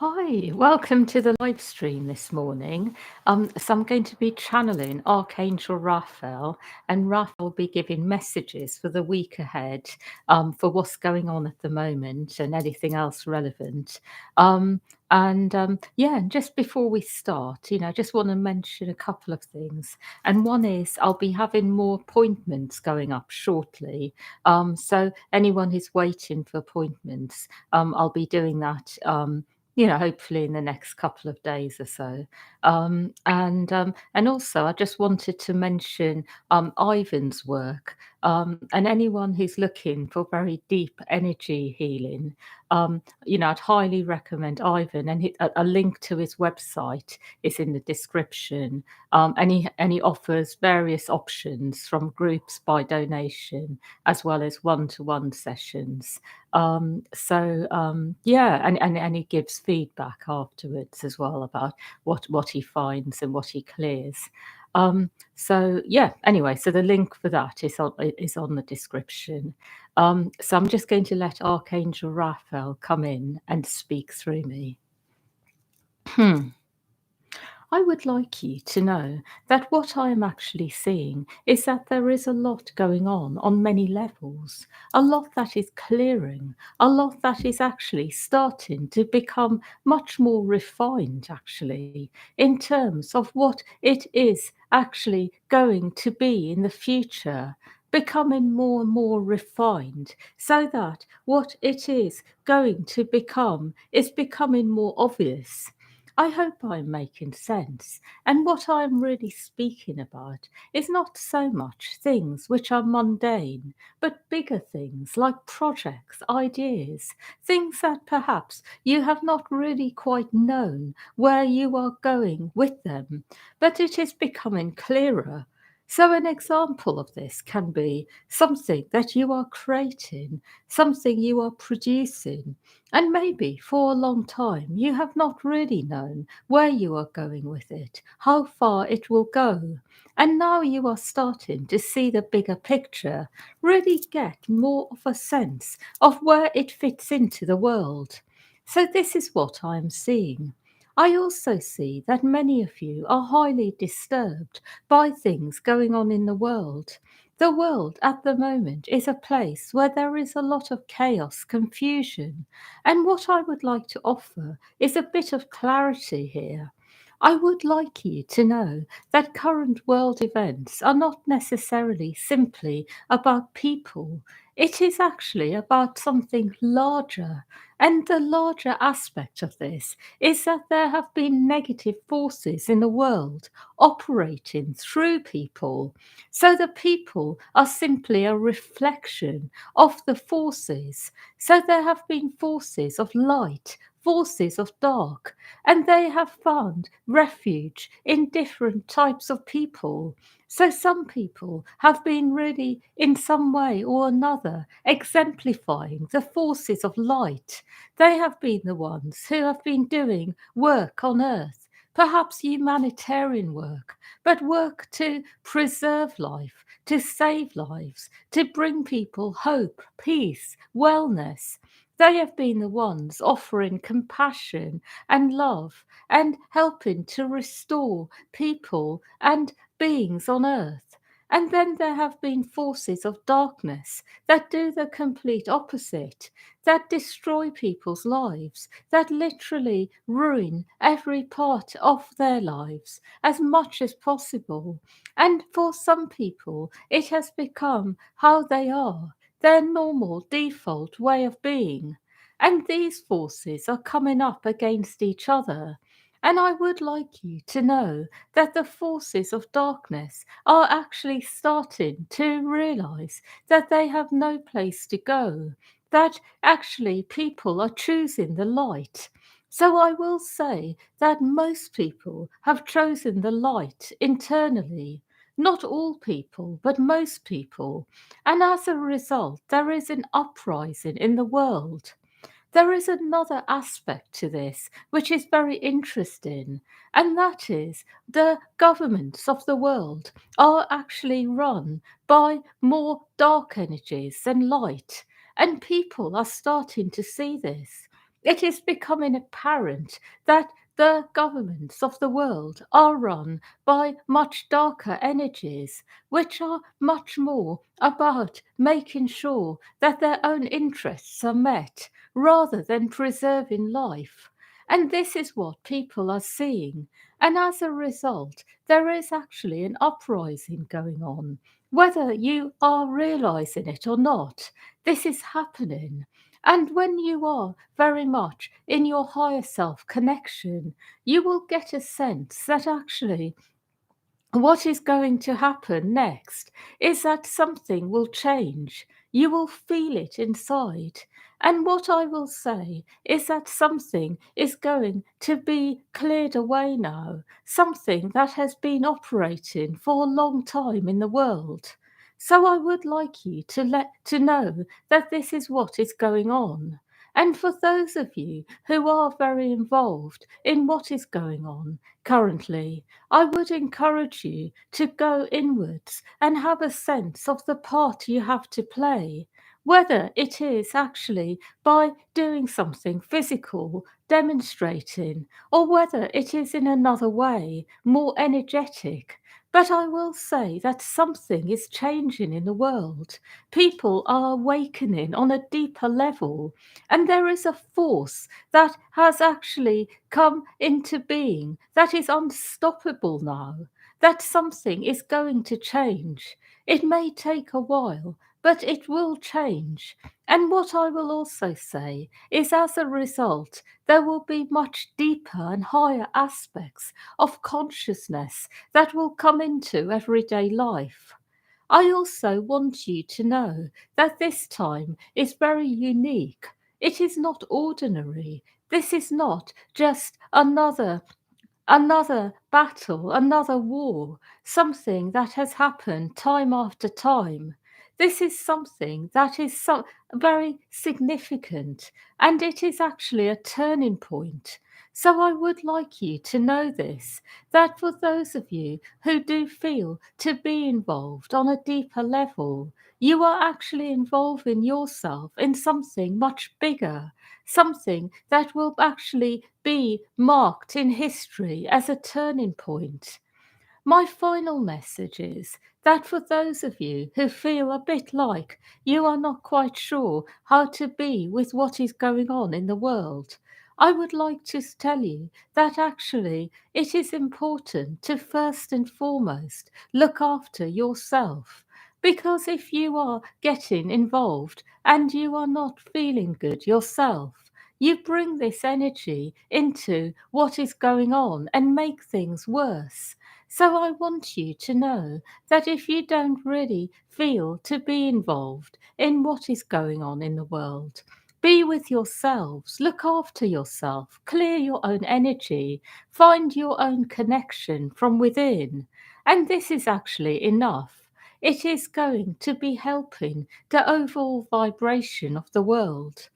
Hi, welcome to the live stream this morning. So I'm going to be channeling Archangel Raphael, and Raphael will be giving messages for the week ahead, for what's going on at the moment and anything else relevant. Yeah, and just before we start, I just want to mention a couple of things. And one is I'll be having more appointments going up shortly. So anyone who's waiting for appointments, I'll be doing that. Hopefully in the next couple of days or so. And also, I just wanted to mention Ivan's work, and anyone who's looking for very deep energy healing. I'd highly recommend Ivan, and a link to his website is in the description. And he offers various options from groups by donation as well as one-to-one sessions. Yeah, and he gives feedback afterwards as well about what he finds and what he clears. So yeah, anyway, so the link for that is on the description. So I'm just going to let Archangel Raphael come in and speak through me. I would like you to know that what I am actually seeing is that there is a lot going on many levels, a lot that is clearing, a lot that is actually starting to become much more refined, actually, in terms of what it is actually going to be in the future. Becoming more and more refined so that what it is going to become is becoming more obvious. I hope I'm making sense. And what I'm really speaking about is not so much things which are mundane, but bigger things like projects, ideas, things that perhaps you have not really quite known where you are going with them, but it is becoming clearer. So, an example of this can be something that you are creating, something you are producing, and maybe for a long time you have not really known where you are going with it, how far it will go. And now you are starting to see the bigger picture, really get more of a sense of where it fits into the world. So, this is what I am seeing. I also see that many of you are highly disturbed by things going on in the world. The world at the moment is a place where there is a lot of chaos, confusion, and what I would like to offer is a bit of clarity here. I would like you to know that current world events are not necessarily simply about people. It is actually about something larger. And the larger aspect of this is that there have been negative forces in the world operating through people. So the people are simply a reflection of the forces. So there have been forces of light, forces of dark, and they have found refuge in different types of people. So some people have been really, in some way or another, exemplifying the forces of light. They have been the ones who have been doing work on earth, perhaps humanitarian work, but work to preserve life, to save lives, to bring people hope, peace, wellness. They have been the ones offering compassion and love and helping to restore people and beings on earth. And then there have been forces of darkness that do the complete opposite, that destroy people's lives, that literally ruin every part of their lives as much as possible. And for some people, it has become how they are, their normal default way of being. And these forces are coming up against each other. And I would like you to know that the forces of darkness are actually starting to realize that they have no place to go, that actually people are choosing the light. So I will say that most people have chosen the light internally. Not all people, but most people. And as a result, there is an uprising in the world. There is another aspect to this which is very interesting, and that is the governments of the world are actually run by more dark energies than light, and people are starting to see this. It is becoming apparent that the governments of the world are run by much darker energies, which are much more about making sure that their own interests are met rather than preserving life. And this is what people are seeing. And as a result, there is actually an uprising going on. Whether you are realizing it or not, this is happening. And when you are very much in your higher self connection, you will get a sense that actually what is going to happen next is that something will change. You will feel it inside. And what I will say is that something is going to be cleared away now, something that has been operating for a long time in the world. So I would like you to know that this is what is going on. And for those of you who are very involved in what is going on currently, I would encourage you to go inwards and have a sense of the part you have to play, whether it is actually by doing something physical, demonstrating, or whether it is in another way, more energetic. But I will say that something is changing in the world. People are awakening on a deeper level, and there is a force that has actually come into being that is unstoppable now, that something is going to change. It may take a while, but it will change. And what I will also say is, as a result, there will be much deeper and higher aspects of consciousness that will come into everyday life. I also want you to know that this time is very unique. It is not ordinary. This is not just another battle, another war, something that has happened time after time. This is something that is very significant, and it is actually a turning point. So I would like you to know this, that for those of you who do feel to be involved on a deeper level, you are actually involving yourself in something much bigger, something that will actually be marked in history as a turning point. My final message is that for those of you who feel a bit like you are not quite sure how to be with what is going on in the world, I would like to tell you that actually it is important to first and foremost look after yourself. Because if you are getting involved and you are not feeling good yourself, you bring this energy into what is going on and make things worse. So I want you to know that if you don't really feel to be involved in what is going on in the world, be with yourselves, look after yourself, clear your own energy, find your own connection from within. And this is actually enough. It is going to be helping the overall vibration of the world.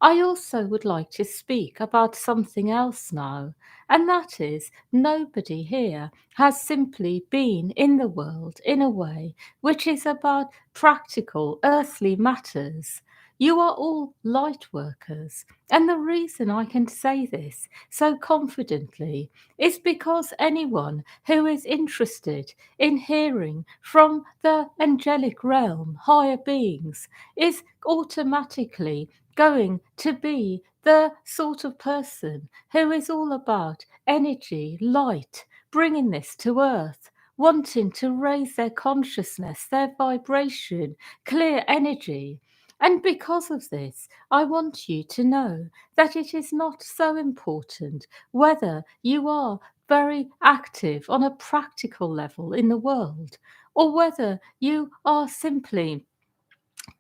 I also would like to speak about something else now, and that is nobody here has simply been in the world in a way which is about practical earthly matters. You are all light workers, and the reason I can say this so confidently is because anyone who is interested in hearing from the angelic realm, higher beings, is automatically going to be the sort of person who is all about energy, light, bringing this to earth, wanting to raise their consciousness, their vibration, clear energy. And because of this, I want you to know that it is not so important whether you are very active on a practical level in the world or whether you are simply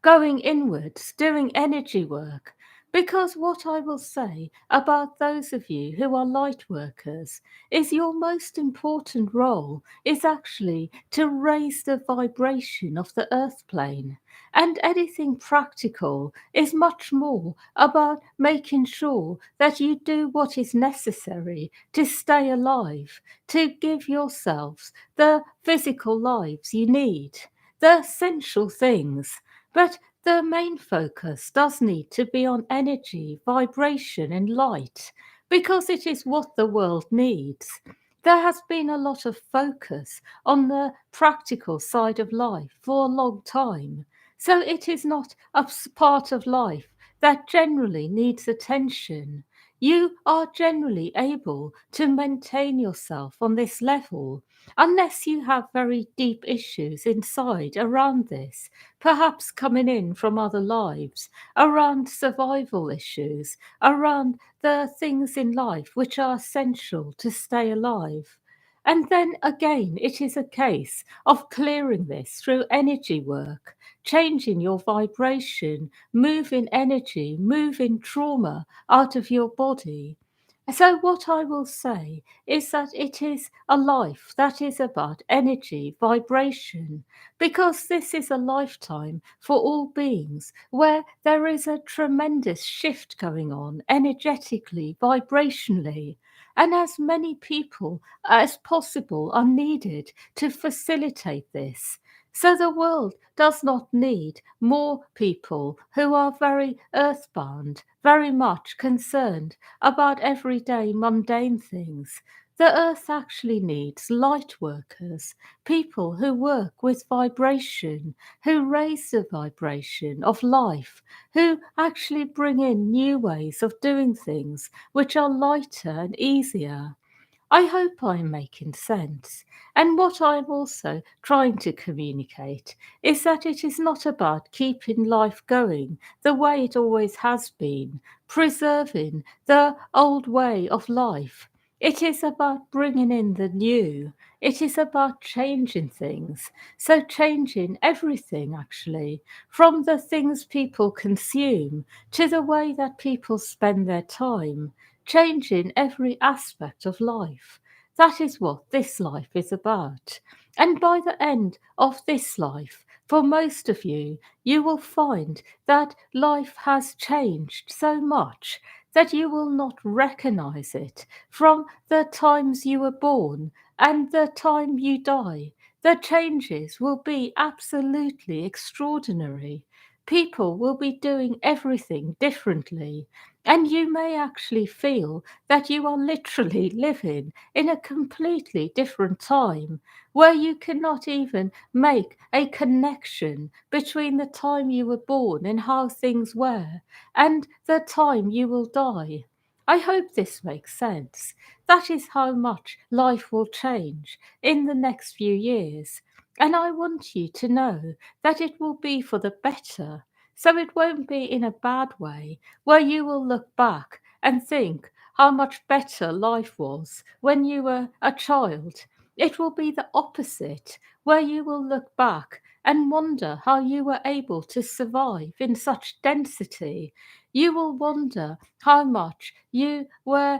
going inwards, doing energy work. Because what I will say about those of you who are light workers is your most important role is actually to raise the vibration of the earth plane. And anything practical is much more about making sure that you do what is necessary to stay alive, to give yourselves the physical lives you need, the essential things. But the main focus does need to be on energy, vibration, and light because it is what the world needs. There has been a lot of focus on the practical side of life for a long time, so it is not a part of life that generally needs attention. You are generally able to maintain yourself on this level unless you have very deep issues inside around this, perhaps coming in from other lives, around survival issues, around the things in life which are essential to stay alive. And then again, it is a case of clearing this through energy work, changing your vibration, moving energy, moving trauma out of your body. So, what I will say is that it is a life that is about energy, vibration, because this is a lifetime for all beings where there is a tremendous shift going on energetically, vibrationally, and as many people as possible are needed to facilitate this. So the world does not need more people who are very earthbound, very much concerned about everyday mundane things. The earth actually needs light workers, people who work with vibration, who raise the vibration of life, who actually bring in new ways of doing things which are lighter and easier. I hope I'm making sense. And what I'm also trying to communicate is that it is not about keeping life going the way it always has been, preserving the old way of life. It is about bringing in the new. It is about changing things. So, changing everything actually, from the things people consume to the way that people spend their time, changing every aspect of life. That is what this life is about. And by the end of this life, for most of you, you will find that life has changed so much that you will not recognize it from the times you were born and the time you die. The changes will be absolutely extraordinary. People will be doing everything differently, and you may actually feel that you are literally living in a completely different time where you cannot even make a connection between the time you were born and how things were and the time you will die. I hope this makes sense. That is how much life will change in the next few years. And I want you to know that it will be for the better. So it won't be in a bad way where you will look back and think how much better life was when you were a child. It will be the opposite, where you will look back and wonder how you were able to survive in such density. You will wonder how much you were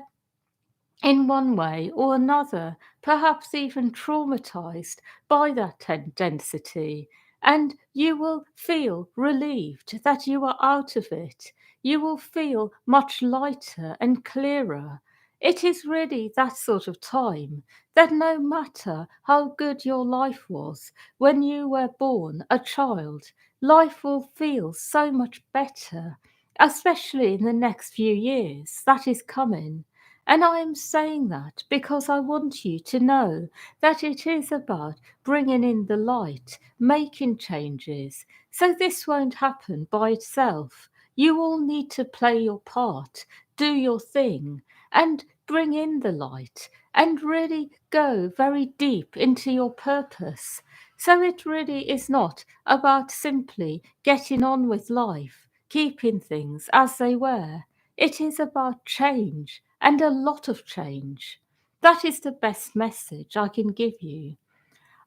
in one way or another, perhaps even traumatized by that density. And you will feel relieved that you are out of it. You will feel much lighter and clearer. It is really that sort of time that no matter how good your life was when you were born a child, life will feel so much better, especially in the next few years that is coming. And I am saying that because I want you to know that it is about bringing in the light, making changes. So this won't happen by itself. You all need to play your part, do your thing, and bring in the light and really go very deep into your purpose. So it really is not about simply getting on with life, keeping things as they were. It is about change and a lot of change. That is the best message I can give you.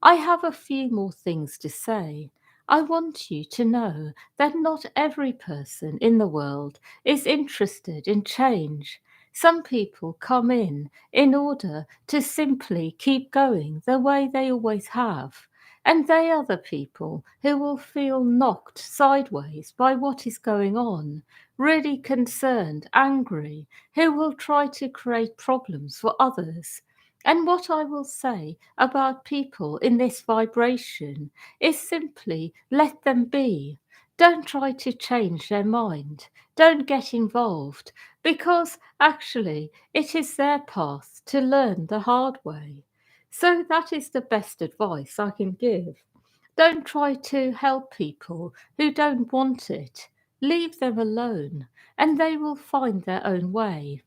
I have a few more things to say. I want you to know that not every person in the world is interested in change. Some people come in order to simply keep going the way they always have. And they are the people who will feel knocked sideways by what is going on, really concerned, angry, who will try to create problems for others. And what I will say about people in this vibration is simply let them be. Don't try to change their mind. Don't get involved because actually it is their path to learn the hard way. So that is the best advice I can give. Don't try to help people who don't want it. Leave them alone and they will find their own way.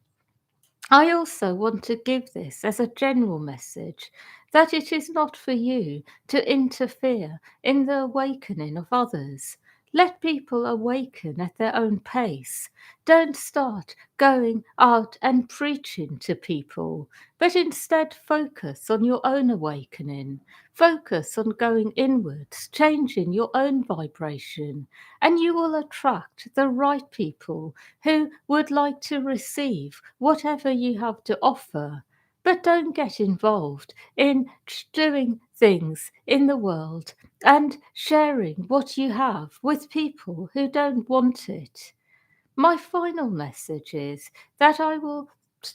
I also want to give this as a general message that it is not for you to interfere in the awakening of others. Let people awaken at their own pace. Don't start going out and preaching to people, but instead focus on your own awakening. Focus on going inwards, changing your own vibration, and you will attract the right people who would like to receive whatever you have to offer. But don't get involved in doing things in the world and sharing what you have with people who don't want it. My final message is that I will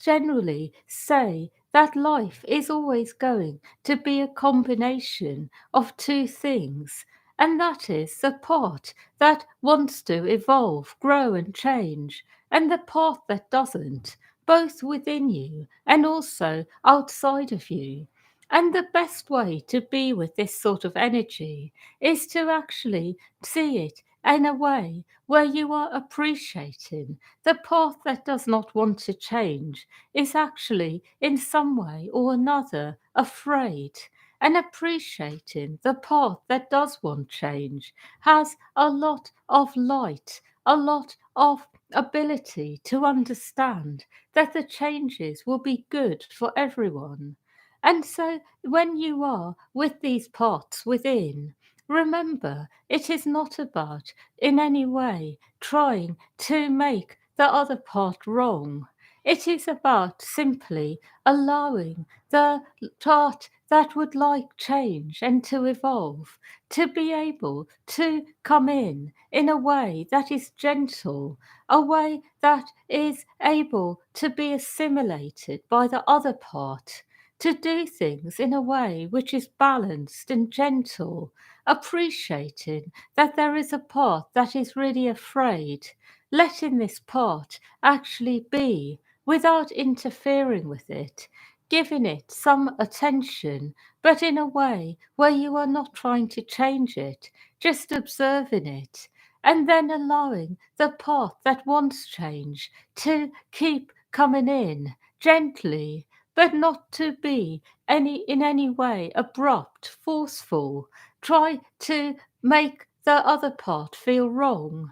generally say that life is always going to be a combination of two things, and that is the part that wants to evolve, grow, and change, and the part that doesn't, both within you and also outside of you. And the best way to be with this sort of energy is to actually see it in a way where you are appreciating the path that does not want to change is actually in some way or another afraid, and appreciating the path that does want change has a lot of light, a lot of ability to understand that the changes will be good for everyone. And so when you are with these parts within, remember it is not about in any way trying to make the other part wrong. It is about simply allowing the part that would like change and to evolve to be able to come in a way that is gentle, a way that is able to be assimilated by the other part, to do things in a way which is balanced and gentle, appreciating that there is a part that is really afraid, letting this part actually be without interfering with it, giving it some attention, but in a way where you are not trying to change it, just observing it, and then allowing the part that wants change to keep coming in gently, but not to be in any way abrupt, forceful, try to make the other part feel wrong.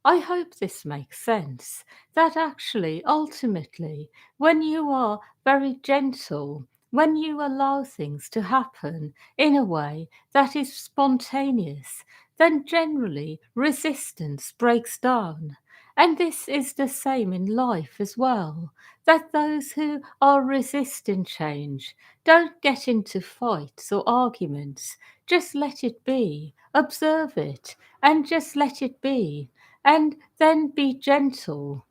I hope this makes sense. That actually, ultimately, when you are very gentle, when you allow things to happen in a way that is spontaneous, then generally resistance breaks down. And this is the same in life as well, that those who are resisting change don't get into fights or arguments. Just let it be, observe it, and just let it be, and then be gentle.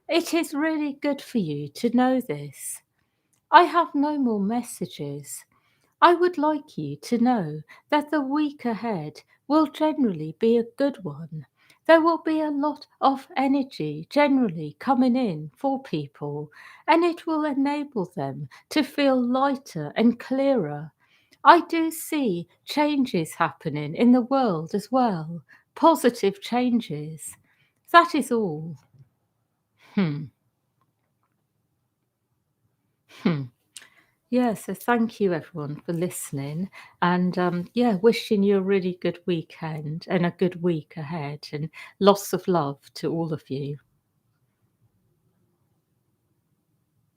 It is really good for you to know this. I have no more messages. I would like you to know that the week ahead will generally be a good one. There will be a lot of energy generally coming in for people, and it will enable them to feel lighter and clearer. I do see changes happening in the world as well, positive changes. That is all. Hmm. Hmm. Yeah, so thank you everyone for listening. And yeah, wishing you a really good weekend and a good week ahead, and lots of love to all of you.